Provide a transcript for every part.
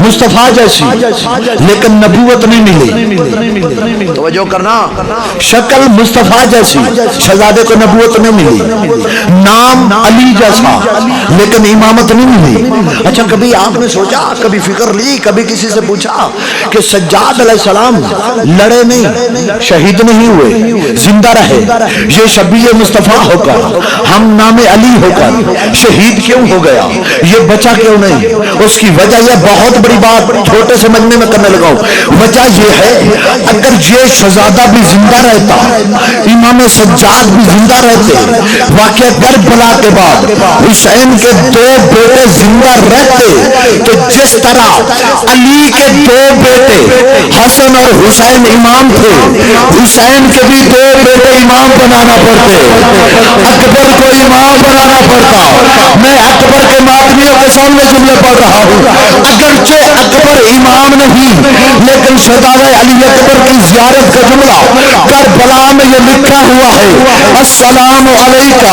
مصطفیٰ جیسی لیکن نبوت نہیں ملی. توجہ کرنا, شکل مصطفیٰ جیسی شہزادے کو نبوت نہیں ملی, نام علی جیسا لیکن امامت نہیں ملی. اچھا کبھی آپ نے سوچا, کبھی فکر لی, کبھی کسی سے پوچھا کہ سجاد علیہ السلام لڑے نہیں, شہید نہیں ہوئے, زندہ رہے, یہ شبیہ مصطفیٰ ہو کر, ہم نام علی ہو کر شہید کیوں ہو گیا, یہ بچا کیوں نہیں؟ اس کی وجہ یہ بہت بڑی بات چھوٹے سے مجمع میں کرنے لگا ہوں. وجہ یہ ہے اگر یہ شہزادہ بھی زندہ رہتا, امام سجاد بھی زندہ رہتے, واقعہ کربلا کے بعد حسین کے دو بیٹے زندہ رہتے, تو جس طرح علی کے دو بیٹے حسن اور حسین امام تھے, حسین کے بھی دو بیٹے امام بنانا پڑتے, اکبر کو امام بنانا پڑتا. میں اکبر کے ماتمیوں کے سامنے جملے پڑھ رہا ہوں, اگرچہ اکبر امام نہیں لیکن شہزادہ علی اکبر کی زیارت کا جملہ کربلا میں یہ لکھا ہوا ہے, السلام علیکہ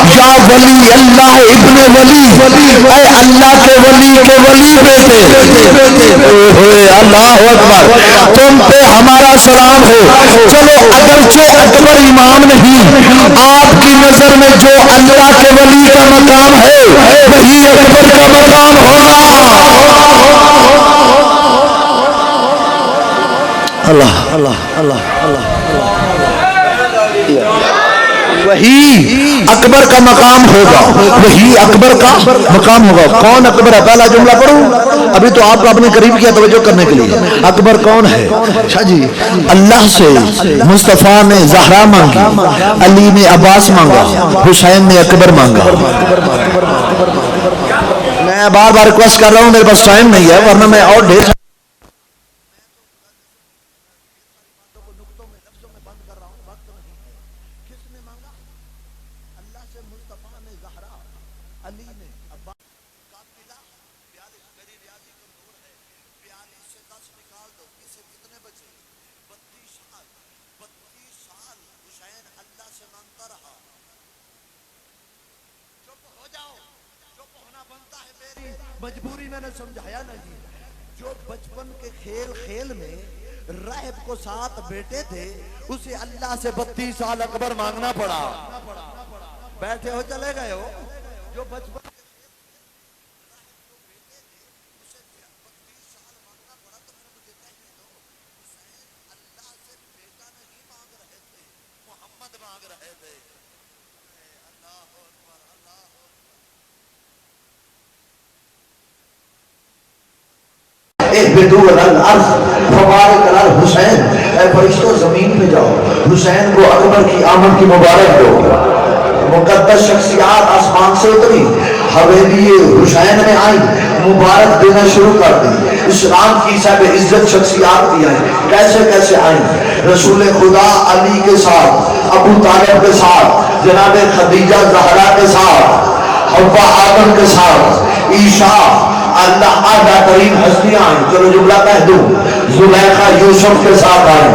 یا ولی اللہ ابن ولی, اے اللہ کے ولی بیٹے, اللہ اکبر, تم پہ ہمارا سلام ہو. چلو اگرچہ اکبر امام نہیں, آپ کی نظر میں جو اللہ کے ولی کا مقام ہے وہی اکبر کا مقام ہوگا. اللہ اللہ اللہ اللہ, وہی اکبر کا مقام ہوگا, وہی اکبر کا مقام ہوگا. کون اکبر ہے؟ پہلا جملہ پڑھوں, ابھی تو آپ کو اپنے قریب کیا توجہ کرنے کے لیے. اکبر کون ہے؟ اچھا جی, اللہ سے مصطفیٰ نے زہرا مانگی, علی نے عباس مانگا, حسین نے اکبر مانگا. میں بار بار ریکویسٹ کر رہا ہوں, میرے پاس ٹائم نہیں ہے ورنہ میں اور ڈھیر مجبوری میں نے سمجھایا نہیں. جو بچپن کے کھیل میں راہب کو 7 بیٹے تھے, اسے اللہ سے 32 سال اکبر مانگنا پڑا. بیٹھے ہو چلے گئے ہو. جو بچپن حسین, اے فرشتوں زمین پہ جاؤ, حسین کو اکبر کی آمد کی مبارک دو. مقدس شخصیات آسمان سے اتری, حویلی حسین میں آئی, مبارک دینا شروع کر دی. اسلام کی صاحب عزت شخصیات بھی آئی. کیسے کیسے آئی؟ رسول خدا علی کے ساتھ, ابو طالب کے ساتھ, جناب خدیجہ زہرا کے ساتھ, حوا آدم کے ساتھ, عیسیٰ, اللہ آدھا کریم ہستیاں آئیں. چلو جملہ کہہ دوں, زلیخا یوسف کے ساتھ آئیں.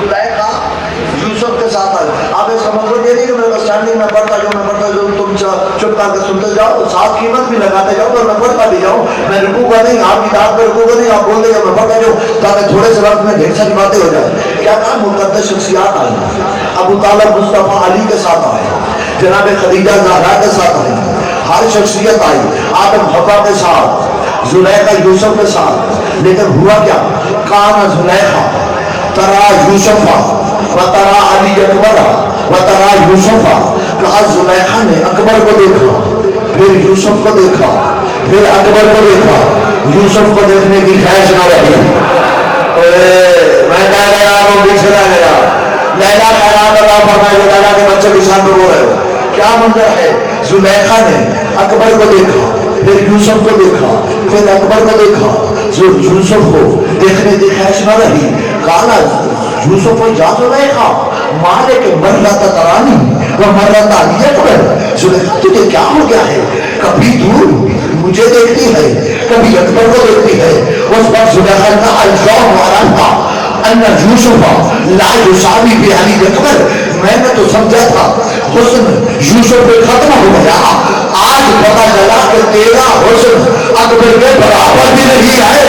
زلیخا یوسف کے ساتھ آئیں. آپ یہ سمجھ لو یہ نہیں کہ میرے پاس اسٹینڈنگ میں پڑھتا جو تم چپ کر کے سنتے جاؤ, ساتھ قیمت بھی لگاتے جاؤ اور میں پڑھتا بھی جاؤں. میں رکو گا نہیں, آپ کی داد پہ رکو گا نہیں, آپ بول دیں گے میں پڑھتا جاؤں تاکہ تھوڑے سے وقت میں ڈھیر ساری باتیں ہو جائیں. کیا کہا؟ مقدس شخصیات آئی. ابو طالب مصطفیٰ علی کے ساتھ آئے, جناب خدیجہ زہرا کے ساتھ آئی, ہر شخصیت آئی. آدم حوا کے ساتھ, زلیخا یوسف کے ساتھ. لیکن ہوا کیا؟ کان زلیخا ترا یوسفا و ترا علی اکبر و ترا یوسفا. کہا زلیخا نے اکبر کو دیکھا, پھر یوسف کو دیکھا, پھر اکبر کو دیکھا. یوسف کو دیکھنے کی خواہش نہ رہی. میں کہہ رہا ہوں پیچھے رہ گیا. لیلا خیرات اللہ فرمائے, لیلا کے بچے کے ساتھ رو رہے ہو. کیا منظر ہے؟ زلیخا نے اکبر کو دیکھا, پھر یوسف کو دیکھا, پھر اکبر کو دیکھا. جو یوسف کو دیکھنے کی خواہش نہ رہی, کہا یوسف کو جا زلیخا مالے کے مرلت ترانی و مرلت علی اکبر. زلیخا تجھے کیا ہو گیا ہے؟ کبھی دور مجھے دیکھتی ہے, کبھی اکبر کو دیکھتی ہے. اس وقت زلیخا کا الجوم عرفہ ان یوسف لا یساوی بعلی اکبر. میں نے تو سمجھا تھا حسن یوسف پہ ختم ہو گیا, آج پتا چلا کہ تیرا حسن اکبر کے برابر بھی نہیں ہے۔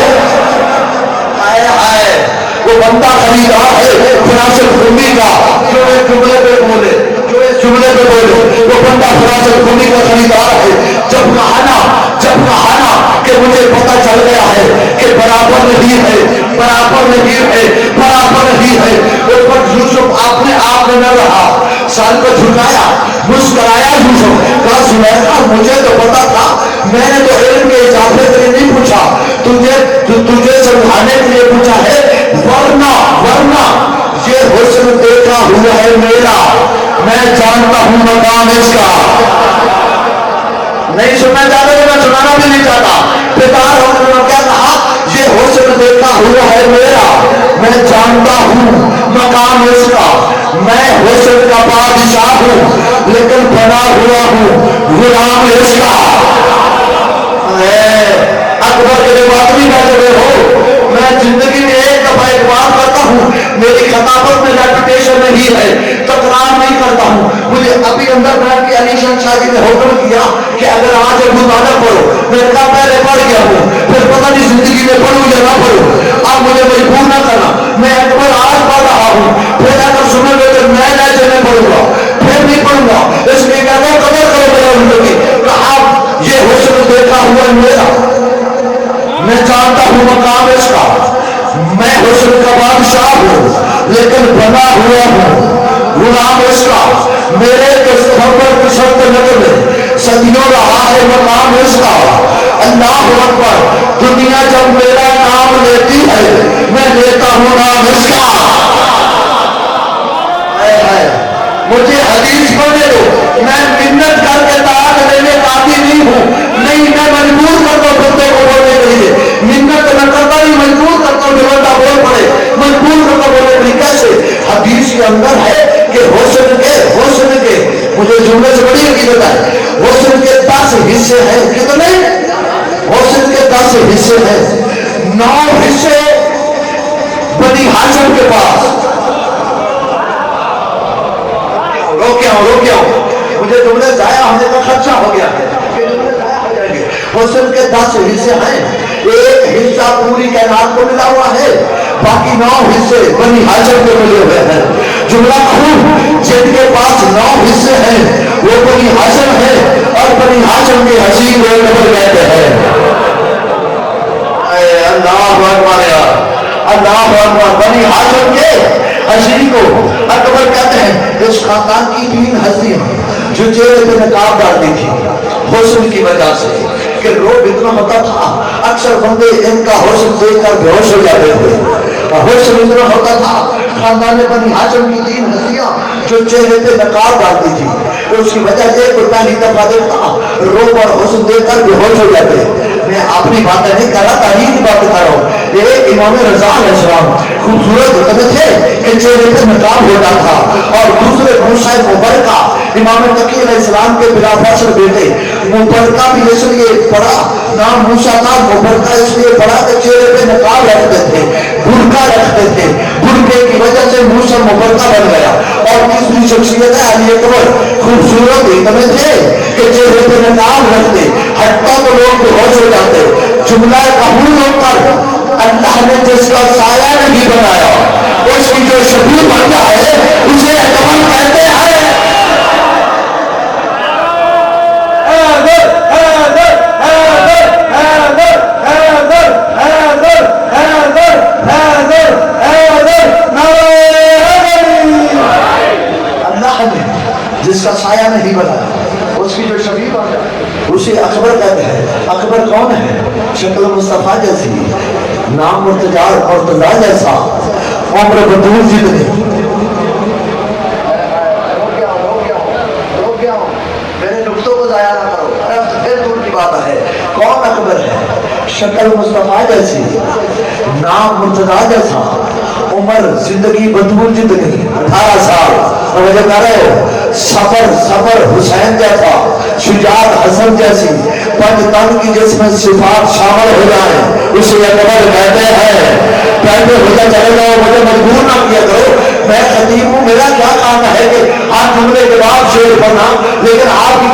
وہ بندہ خریدار ہے فراست خونی کا، جو ایک جملے پہ بولے، جو ایک جملے پہ بولے، وہ بندہ فراست خونی کا خریدار ہے۔ جب کہا نا کہ مجھے پتہ چل گیا ہے کہ برابر نہیں ہے، برابر نہیں ہے، برابر نہیں ہے، اس پر یوسف اپنے آپ میں نہ رہا، سر کو جھکایا، مسکرایا یوسف، کہا زلیخا مجھے تو پتا تھا، میں نے تو علم کے اضافے کے لیے نہیں پوچھا، تجھے سمجھانے کے لیے پوچھا ہے، ورنہ یہ حسن دیکھا ہوا ہے میرا، میں جانتا ہوں مقام اس کا۔ نہیں سننا چاہتا تو میں سنانا بھی نہیں چاہتا۔ بیکار ہونے نے کیا کہا؟ یہ حسن دیکھا ہوا ہے میرا، میں جانتا ہوں مقام اس کا، میں حسن کا بادشاہ ہوں لیکن بنا ہوا ہوں غلام اس کا۔ اکبر کے باتری بیٹھے ہو، میں زندگی میں ایک دفعہ ایک بات کرتا ہوں، میری خطابت میں ریپوٹیشن نہیں ہے، تکرار نہیں کرتا ہوں۔ مجھے ابھی اندر بیٹھ کے علی شان شاہ جی نے حکم کیا کہ اگر آج ابو طالب پڑھو، میں نے کہا پہلے پڑھ گیا ہوں، پھر پتہ نہیں زندگی میں پڑھوں یا نہ پڑھوں، اب مجھے مجبور نہ کرنا، میں اکبر آج پڑھ رہا ہوں، پھر اگر سنو گے تو میں لہجے میں پڑھوں گا، پھر نہیں پڑھوں گا، اس لیے کہتا ہوں قدر کرو میرا زندگی۔ کہا یہ حسن دیکھا ہوا میرا، میں جانتا ہوں مقام اس کا، میں حسن کا بادشاہ ہوں لیکن بنا ہوا ہوں غلام اس کا، میرے تصور کی شرط نظر میں صدیوں رہا ہے مقام اس کا۔ اللہ اکبر، دنیا جب میرا نام لیتی ہے میں لیتا ہوں نام اس کا۔ مجھے حدیث پڑھنے دو، میں منت کر کے طلاق لینے قابل نہیں ہوں، نہیں میں مجبور کرتا ہوں بندے کو بولنے کے لیے، منت میں کرتا نہیں، مجبور کرتا ہوں کہ بندہ بول پڑے، مجبور کرتا بولنے کے لیے۔ کیسے؟ حدیث کے اندر ہے کہ حسن کے مجھے جملے سے بڑی حقیقت ہے، حسن کے 10 حصے ہیں، کتنے؟ حسن کے 10 حصے ہیں، 9 حصے بنی ہاشم کے پاس۔ روکیا ہوں مجھے جملے ضائع ہونے کا خدشہ ہو گیا ہے، حسن کے 10 حصے ہیں، ایک حصہ پوری کائنات کو ملا ہوا ہے، باقی 9 حصے بنی ہاشم کو ملے ہوئے ہیں۔ جملہ کہوں جن کے پاس 9 حصے ہیں وہ بنی ہاشم ہے، اور بنی ہاشم کے حسین وہ نمبر کہتے ہیں۔ اللہ اکبر، اللہ اکبر، بنی ہاشم کے حسین کو اکبر کہتے ہیں۔ اس خاندان کی 3 ہستیاں جو چہرے پہ نقاب ڈالتی تھی حسن کی وجہ سے کہ روب اتنا ہوتا تھا، اکثر بندے ان کا حسن دیکھ کر بے ہوش ہو جاتے تھے، حسن اتنا ہوتا تھا۔ خاندان بنی ہاشم کی 3 ہستیاں جو چہرے پہ نقاب ڈالتی تھی، اس کی وجہ یہ کوئی پہلی دفعہ دیکھتا روب اور حسن دیکھ کر بے ہوش ہو جاتے۔ میں اپنی باتیں نہیں کر رہا، تاریخ کی بات کر رہا ہوں۔ ایک امام رضا علیہ السلام خوبصورت اتنے تھے کہ چہرے پہ نقاب ہوتا تھا، اور دوسرے موسیٰ مبرکہ امام تقی علیہ السلام کے بلا فاصل بیٹے مبرکہ بھی اس لیے پڑھا، نام موسیٰ تھا، مبرکہ اس لیے پڑھا کہ چہرے پہ نقاب رکھتے تھے، برقع رکھتے تھے، برقعے کی وجہ سے موسیٰ مبرکہ بن گیا۔ اور تیسری شخصیت ہے علی اکبر، خوبصورت اتنے تھے کہ چہرے پہ نقاب رکھتے، حتیٰ تو لوگ بے ہوش ہو جاتے۔ جملہ قبول ہو کر اللہ نے جس کا سایہ نہیں بنایا اس کی جو شکل بنتا ہے اسے اکبر کہتے ہیں۔ اللہ نے جس کا سایہ نہیں بنایا اس کی جو شکل بنتا ہے اسے اکبر کہتے ہیں۔ اکبر کون ہے؟ شکل مصطفیٰ جیسی، نام مرتضیٰ جیسا، عمر بدور جتنی۔ میرے نقطوں کو ضائع نہ کرو، پھر دور کی بات ہے۔ کون اکبر ہے؟ شکل مصطفیٰ جیسی، نام مرتضیٰ جیسا، عمر زندگی بدور جتنی، 18 سال، سمجھ کر رہے ہو؟ سفر حسین جیسا، شجاعت حسن جیسی، پنج تن کی جس میں صفات شامل ہو جائیں اسے اکبر کہتے ہیں۔ کہتے ہوتا چلے جاؤ، مجھے مجبور نہ کیا کرو، میں خطیب ہوں، میرا کیا کام ہے کہ ہر جملے کے بعد شعر پڑھنا، لیکن آپ کی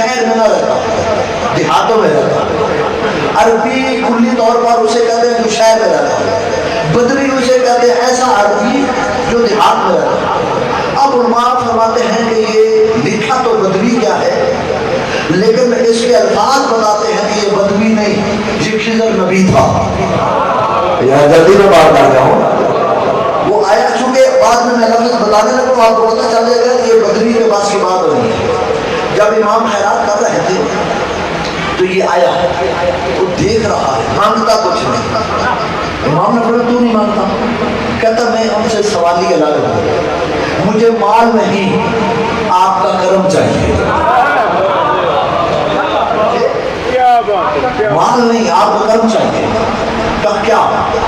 شہر میں نہ رہتا، دیہاتوں میں رہتا۔ عربی کلی طور پر اسے کہتے ہیں جو شہر میں رہتا، بدری اسے کہتے ہیں ایسا عربی جو دیہات میں رہتا۔ اب علماء فرماتے ہیں کہ یہ لکھا تو بدوی کیا ہے، لیکن اس کے الفاظ بتاتے ہیں کہ یہ بدوی نہیں، یہ خضر نبی تھا۔ یہاں جلدی میں بات کر رہا ہوں، وہ آیا چونکہ بعد میں لفظ بتانے لگا تو آپ کو پتہ چلے گا کہ یہ بدوی کے پاس کی بات ہو رہی ہے۔ جب امام خیرات کر رہے تھے تو یہ آیا، وہ دیکھ رہا ہے، مانگتا کچھ نہیں۔ امام نے بولا تو نہیں مانگتا؟ کہتا میں ان سے سوالی الگ ہوں، مجھے مال نہیں آپ کا کرم چاہیے۔ مال نہیں آپ کا کرم چاہیے۔ کہا کیا؟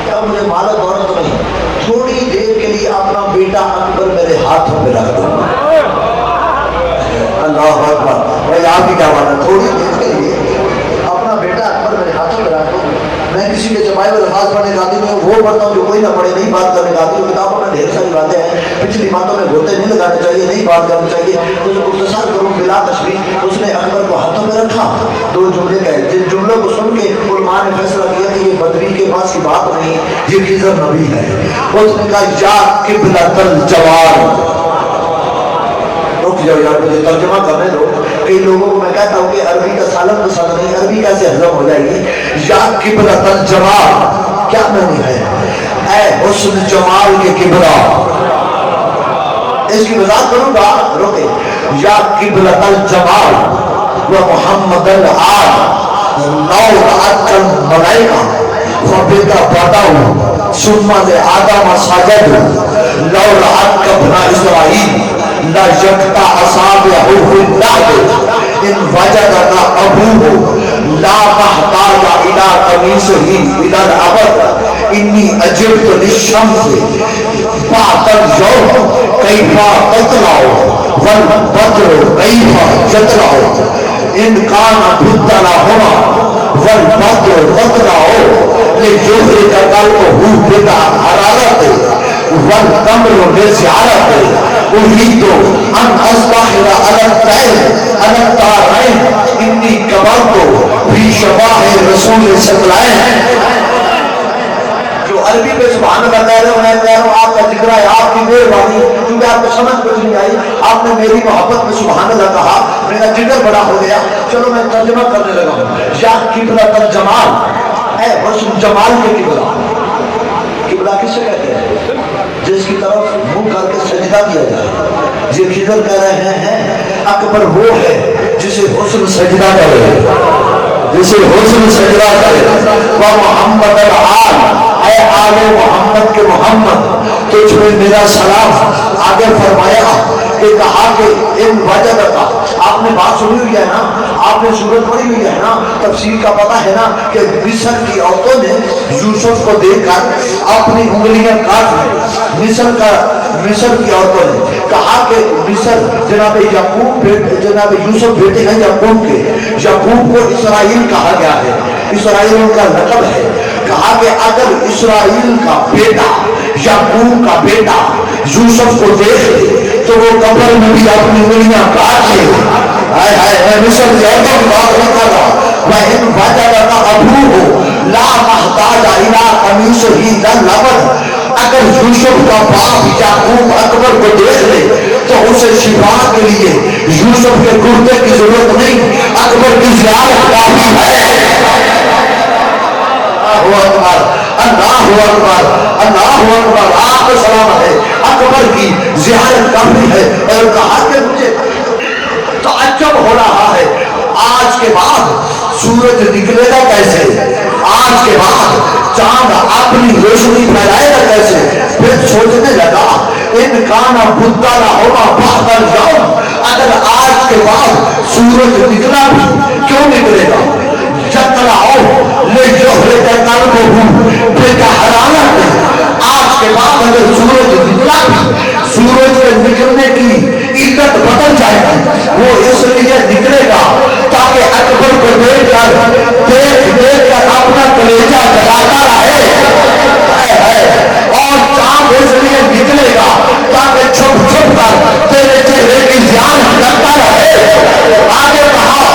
کہا مجھے مال و دولت نہیں، تھوڑی دیر کے لیے اپنا بیٹا اکبر میرے ہاتھوں میں رکھ دو۔ اللہ اکبر، بھائی آپ کی کیا بات ہے؟ تھوڑی دیر کے لیے اپنا بیٹا اکبر میرے ہاتھوں میں رکھ دو۔ میں کسی کے جمائے میں الفاظ پڑھنے کا عادی نہیں ہوں، وہ پڑھتا ہوں جو کوئی نہ پڑھے، نہیں بات کرنے کا عادی ہوں۔ کتابوں میں ڈھیر ساری باتیں ہیں، پچھلی باتوں میں گوتے نہیں لگانے چاہیے، نہیں بات کرنی چاہیے۔ تو جو مختصر کروں بلا تشبیہ، اس نے اکبر کو ہاتھوں میں رکھا، دو جملے کہے، جن جملوں کو سن کے علماء نے فیصلہ کیا کہ یہ بدوی کے پاس کی بات نہیں، یہ خضر نبی ہے۔ اس نے کہا یا قبلۃ الجوار، رک جاؤ یار مجھے ترجمہ کرنے دو۔ کئی لوگوں کو میں کہتا ہوں کہ عربی کا سالن پسند نہیں، عربی کیسے ہضم ہو جائے گی؟ یا قبلۃ الجمال کیا معنی ہے؟ اے حسن جمال کے قبلہ۔ اس کی وضاحت کروں گا، روکے۔ یا قبلۃ الجمال و محمد العال لو رأت الملائکہ فبک بدأوا ثم لآدم سجدوا لو رأت ابن اسرائیل لا یکتا اصابعہ فی اللحد ان وجدک ابوہ لا محتاج الى قمیصہ الى الابد انی عجبت للشمس بعد اليوم کیف تطلع والبدر کیف یطلع ان کان بدلہما والبدر تطلع لیجہرک قلبہ بالحرارت والتمر لزیارت أريد أن أصبحر على الطير على الطارين إني كبرت في شباه رسول صلی اللہ علیہ وسلم۔ جو عربی پہ سبحان اللہ کہہ رہے ہو، میں کہہ رہا ہوں آپ کا ذکر ہے، آپ کی مہربانی، کیونکہ آپ کو سمجھ کچھ نہیں آئی، آپ نے میری محبت میں سبحان اللہ کہا، میرا جگر بڑا ہو گیا۔ چلو میں ترجمہ کرنے لگا ہوں۔ یا قبلۃ الجمال، اے حسن جمال کے قبلہ۔ قبلہ کس سے کہتے ہیں؟ جس کی طرف منہ کر کے سجدہ کیا جائے۔ یہ خضر کہہ رہے ہیں اکبر وہ ہے جسے حسن سجدہ کرے، جسے حسن سجدہ کرے۔ وہ محمد العال، اے آل محمد کے محمد تجھ میں میرا سلام۔ آگے فرمایا کہ کہا کہ ان وجہ کا، آپ نے بات سنی ہوئی ہے نا، آپ نے سورت پڑھی ہوئی ہے نا، تفسیر کا پتہ ہے نا کہ مصر کی عورتوں نے یوسف کو دیکھ کر اپنی انگلیاں کاٹ لی۔ مصر کی عورتوں نے کہا کہ مصر جناب یعقوب جناب یوسف بیٹے ہیں یعقوب کے، یعقوب کو اسرائیل کہا گیا ہے، اسرائیل ان کا لقب ہے۔ کہا کہ اگر اسرائیل کا بیٹا یعقوب کا بیٹا یوسف کو دیکھے تو وہ قبر میں بھی اپنی انگلیاں کاٹ لے۔ ہائے ہائے، میں مصر کی عورتوں کی بات نہیں کر رہا، وَإِنْ وَجَدَكَ أَبُوهُ لَا مَحْتَاجَ إِلَىٰ قَمِيصِهِ إِلَى الْأَبَدِ۔ اگر یوسف کا باپ یعقوب اکبر کو دیکھ لے تو اسے شفا کے لیے یوسف کے کرتے کی ضرورت نہیں، اکبر کی زیارت کافی ہے۔ اللہ اکبر، اللہ اکبر، اللہ اکبر، آپ کو سلام ہے، اکبر کی زیارت کافی ہے۔ اور کہا کہ مجھے تعجب ہو رہا ہے، آج کے بعد سورج نکلے گا کیسے؟ آج کے بعد چاند اپنی روشنی پھیلائے گا کیسے؟ پھر سوچنے لگا ان کانا بدلا ہوگا بعد اليوم، اگر آج کے بعد سورج نکلا بھی کیوں نکلے گا؟ جتلاؤ لے جوہرے کا قلب بالحرارت، آج کے بعد اگر سورج نکلا بھی سورج کے نکلنے کی عدت بدل جائے گی، وہ اس لیے نکلے گا تاکہ اکبر کو دیکھ کر اپنا کلیجہ جلاتا رہے، اور چاند اس لیے نکلے گا تاکہ چھپ چھپ کر تیرے چہرے کی زیارت کرتا رہے۔ آگے کہا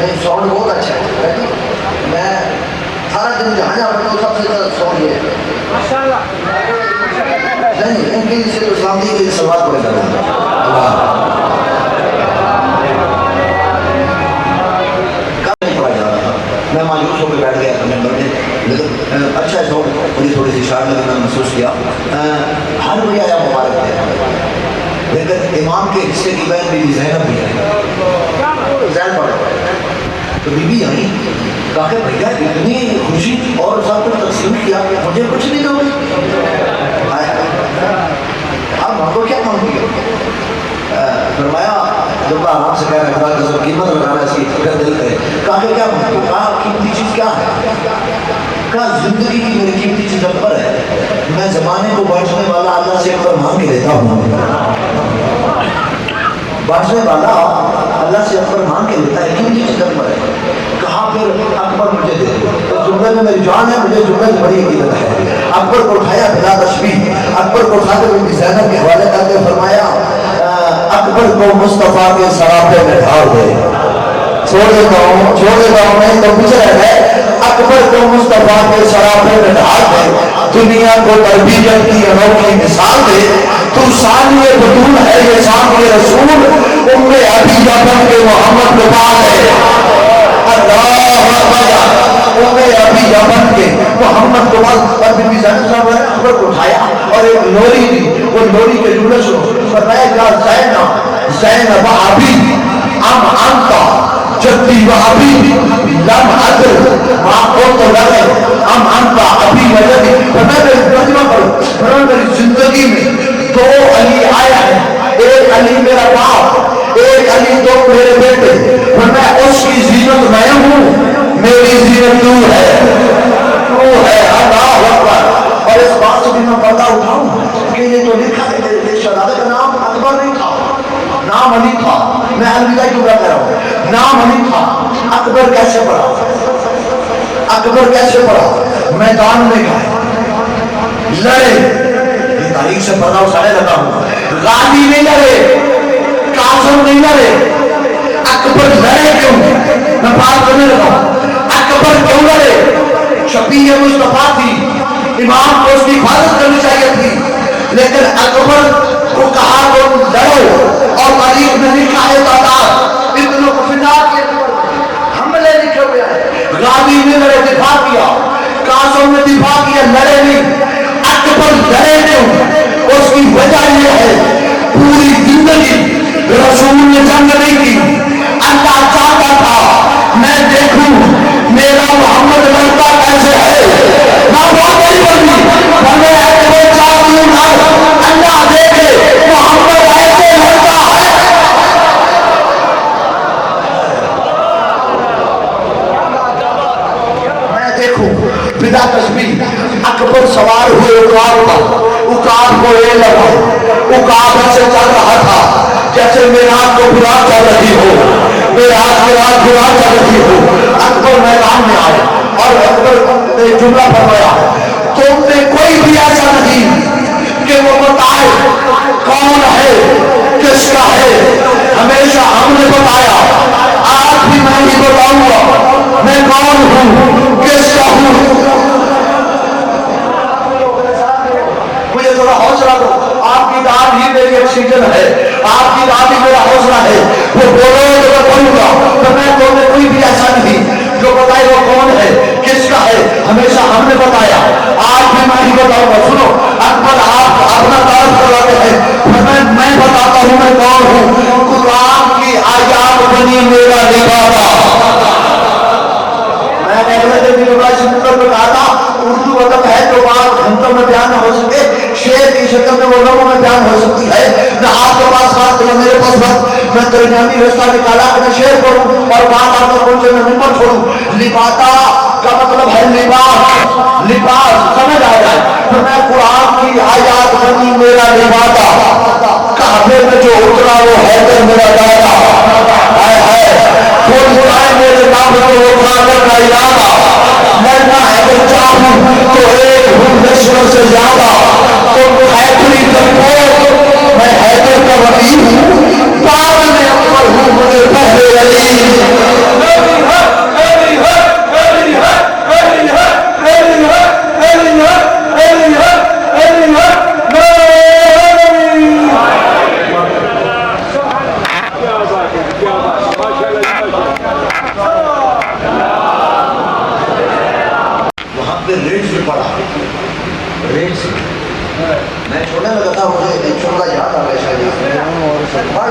نہیں ساؤنڈ بہت اچھا ہے. میں سارا دن جہاں جہاں پڑھتا ہوں سب سے زیادہ ساؤنڈ یہ ہے. نہیں ان کے سے اسلام دی کے سوال پڑے گا. میں مایوس ہو کے بیٹھ گیا تھا ممبر میں, لیکن اچھا سو مجھے تھوڑی سی شاعر لگی, میں محسوس کیا ہر کوئی آیا مبارک ہے, لیکن امام کے حصے کی بہن بی بی زینب بھی ہے. زین پڑھے تو بی بی آئی, کہا کہ بھیا اتنی خوشی اور سب کچھ تقسیم کیا, مجھے کچھ نہیں دو گے. اب ہم کو کیا مانگی ہے؟ فرمایا جب آرام سے کہہ رہا ہے کہ قیمت لگانا اس کی پھر دل کرے. کہا کہ کیا مانگی؟ کہا قیمتی چیز کیا ہے؟ کہا زندگی کی میری قیمتی چیز اکبر ہے, میں زمانے کو بانٹنے والا اللہ سے اکبر مانگ کے لیتا ہوں. بانٹنے والا اللہ سے اکبر مانگ کے لیتا ہے, قیمتی چیز اکبر ہے. کہا پھر اکبر مجھے دے دو. تو جملے میں میری جان ہے, مجھے جملے سے بڑی عقیدت ہے. اکبر کو اٹھایا بلا تشبیہ, اکبر کو اٹھا کے بی زینب کے حوالے کر کے فرمایا اکبر کو مصطفیٰ کے سراپے میں ڈال دے. چھوڑ دیتا ہوں نہیں تو پیچھے رہ گئے. اکبر کو مصطفیٰ کے سراپے میں ڈال دے, دنیا کو تربیت کی انوکھی مثال دے. تو ثانی بطول ہے یہ ثانی رسول, ام ابی جعفر کے محمد کے پاس ہے. اللہ ام ابی جعفر کے محمد کے پاس. اور بی بی زینب صاحب نے اکبر کو اٹھایا اور ایک لوری دی, وہ لوری کے جملے سنو. فرمایا یا زینب ابی ام انت جدی و ابی لم ادر ما قلت لك ام انت ابی و جدی. فرمایا ترجمہ کرو. فرمایا میری زندگی میں دو علی آیا ہے, ایک علی میرا باپ, ایک علی دو میرے بیٹے. فرمایا اس کی زینت میں ہوں, میری زینت تو ہے. اللہ اکبر. اور اس بات سے بھی میں پردہ اٹھاؤں کہ یہ جو لکھا ہے شہزادے کا نام اکبر نہیں تھا, نام علی تھا. میں الوداع کیوں کہہ رہا ہوں, نام علی تھا. اکبر کیسے پڑھا؟ اکبر کیسے پڑھا؟ میدان میں گئے, لڑے. یہ تاریخ سے پردہ اٹھانے لگا ہوں. غازی نہیں لڑے, قاسم نہیں لڑے. اکبر لڑے کیوں؟ میں بات کرنے لگا ہوں. اکبر کیوں لڑے؟ شفیع مصطفیٰ تھی, امام کو اس کی حفاظت کرنی چاہیے تھی, لیکن اکبر کو کہا تم لڑو. اور تاریخ میں لکھا ہے تعداد اتنوں کو فنار کے حملے لکھے ہوئے ہیں. غازی نے لڑے, دفاع کیا. قاسم نے دفاع کیا, لڑے نہیں. اکبر لڑے کیوں؟ اس کی وجہ یہ ہے پوری زندگی رسول نے جنگ نہیں کی. اللہ چاہتا تھا میں دیکھوں میرا محمد لڑتا کیسے ہے. اللہ دیکھے محمد ایسے لڑتا ہے. میں دیکھوں بلا تشبیہ. اکبر سوار ہوئے اکاب پر, اکاب کو یہ لگا, اکاب ایسے چل رہا تھا جیسے میراث کو برا چل رہی ہو, میراث کے رات برا چل رہی ہو. اکبر میدان میں آئے اور اکبر نے جملہ فرمایا, تم نے کوئی بھی ایسا نہیں کہ وہ بتائے کون ہے کس کا ہے. ہمیشہ ہم نے بتایا, آج بھی میں ہی بتاؤں گا میں کون ہوں کس کا ہوں. مجھے تھوڑا حوصلہ دو, آپ کی دعا ہی میری آکسیجن ہے, آپ کی دعا ہی میرا حوصلہ ہے. وہ بولو تو میں بولوں گا. تو میں تم نے کوئی بھی ایسا نہیں جو بتائے وہ کون ہے کس کا ہے. ہمیشہ ہم نے بتایا, آج بھی میں ہی بتاؤں گا. سنو, اکبر آپ اپنا تعارف کرواتے ہیں, میں بتاتا ہوں میں کون ہوں. قرآن کی آیات بنی میرا لبادہ. میں نے اگلے دن میں کہا تھا اردو ادب ہے جو بات گھنٹوں میں بیان نہ ہو سکے, شعر کی شکل میں وہ لوگوں میں بیان ہو سکتی ہے. نہ آپ کے پاس بات نہ میرے پاس بات. میں درمیانی رستہ نکالا کہ میں شعر پڑھوں اور بات آپ تک پہنچے میں ممبر چھوڑوں. لبادہ کا مطلب ہے لباس, لباس سمجھ آ جائے. تو میں قرآن کی آیات بنی میرا لبادہ, کعبے میں جو اترا وہ حیدر میرا دادا. کوئی بلائے میرے نام کو اٹھا کر کا ارادہ, میں نہ حیدر چاہوں تو ایک ہوں نشر سے زیادہ. تم حیدری درپور, میں حیدر کا وکیل ہوں, بعد میں اکبر ہوں مجھے پہلے علی.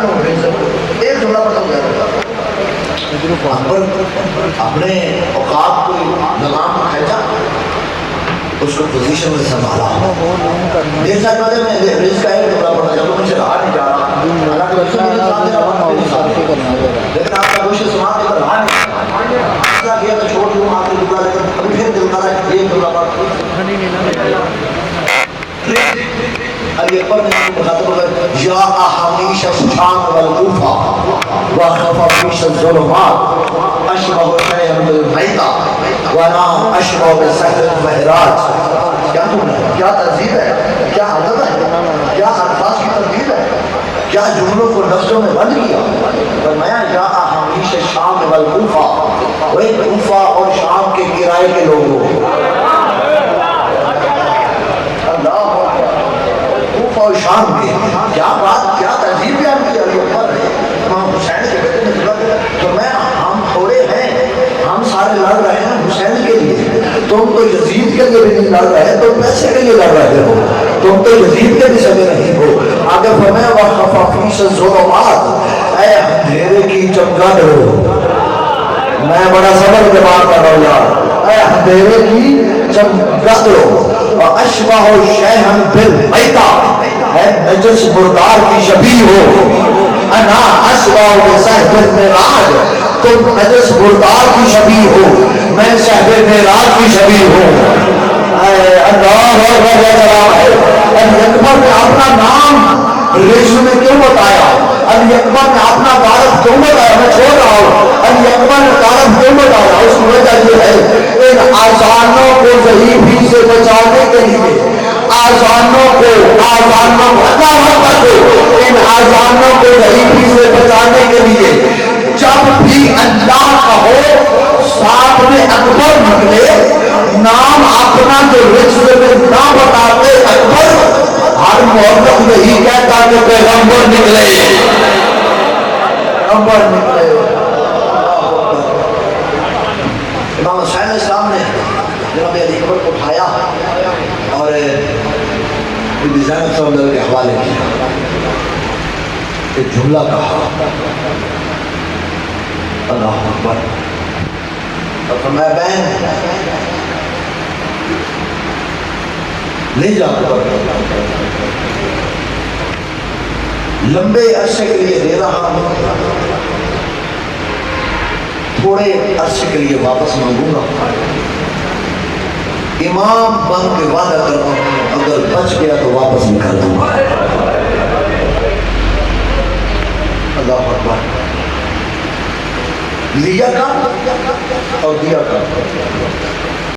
ایک جملہ پڑھتا ہوں اکبر اپنے اوقات کو لگام کھینچا، اس کو پوزیشن میں سنبھالا. دیر سال بعد میں رزق کا ایک جملہ پڑھا جب مجھے رہا نہیں جا رہا، اللہ کے رسول میرے ساتھ میرا وقت میرے ساتھ، لیکن آپ کا گوشت سماعت کے رہا نہیں، فیصلہ کیا کہ چھوڑ دوں آپ کے جملہ، لیکن ابھی پھر دل کرا کہ یہ جملہ پڑھ. علی اکبر نے مخاطب کر یا احامیش الشام والکوفہ وخفافیش الظلمات اشبہ شیئا بالمیتہ وانا اشبہ بسحر المہراج. کیا تم ہے، کیا تہذیب ہے، کیا عدد ہے، کیا الفاظ کی ترتیب ہے، کیا جملوں کو لفظوں میں بند کیا. فرمایا یا احامیش الشام والکوفہ، وہ کوفہ اور شام کے کرائے کے لوگوں، اور شام کے کیا بات، کیا تہذیب بیان کی. علی اکبر ہے امام حسین کے بیٹے نے جملہ تو میں ہم تھوڑے ہیں، ہم سارے لڑ رہے ہیں حسین کے لیے، تم تو یزید کے لیے بھی نہیں لڑ رہے، تم پیسے کے لیے لڑ رہے ہو، تم تو یزید کے بھی سگے نہیں ہو. آگے فرمایا وخفافیش الظلمات، اے اندھیرے کی چمگادڑ، میں بڑا صبر کے بات کر رہا ہوں یار، اے اندھیرے کی چمگادڑ اشبہ شیئا بالمیتہ، ہے نجس مردار کی شبیہ ہو. انا اشبہ بسحر المہراج، تم نجس مردار کی شبیہ ہو، میں سحر معراج کی شبیہ ہوں. اللہ اکبر. علی اکبر نے اپنا نام ریشو میں کیوں بتایا، علی اکبر نے اپنا تعارف کیوں بتایا، میں چھوڑ رہا ہوں، علی اکبر نے تعارف کیوں بتایا، اس کی وجہ یہ ہے ان آزانوں کو ضعیفی سے بچانے کے لیے، آزانوں کو ان آزانوں کو ضعیفی سے بچانے کے لیے جب بھی اللہ کہو ساتھ میں اکبر نکلے، نام اپنا جو رشتے میں نہ بتاتے اکبر، ہر محبت یہی کہتا کہ پیغمبر نکلے، پیغمبر نکلے. امام حسین اسلام نے جناب علی اکبر کو اٹھایا اور بی بی زینب صلی اللہ علیہ وسلم کے حوالے کیا، ایک جملہ کہا اللہ اکبر، اور فرمایا بہن لے جا کر لمبے عرصے کے لیے دے رہا ہوں، تھوڑے عرصے کے لیے واپس مانگوں گا، امام بن کے وعدہ کرتا ہوں اگر بچ گیا تو واپس نکال دوں گا. اللہ اکبر. لیا کا اور دیا کا.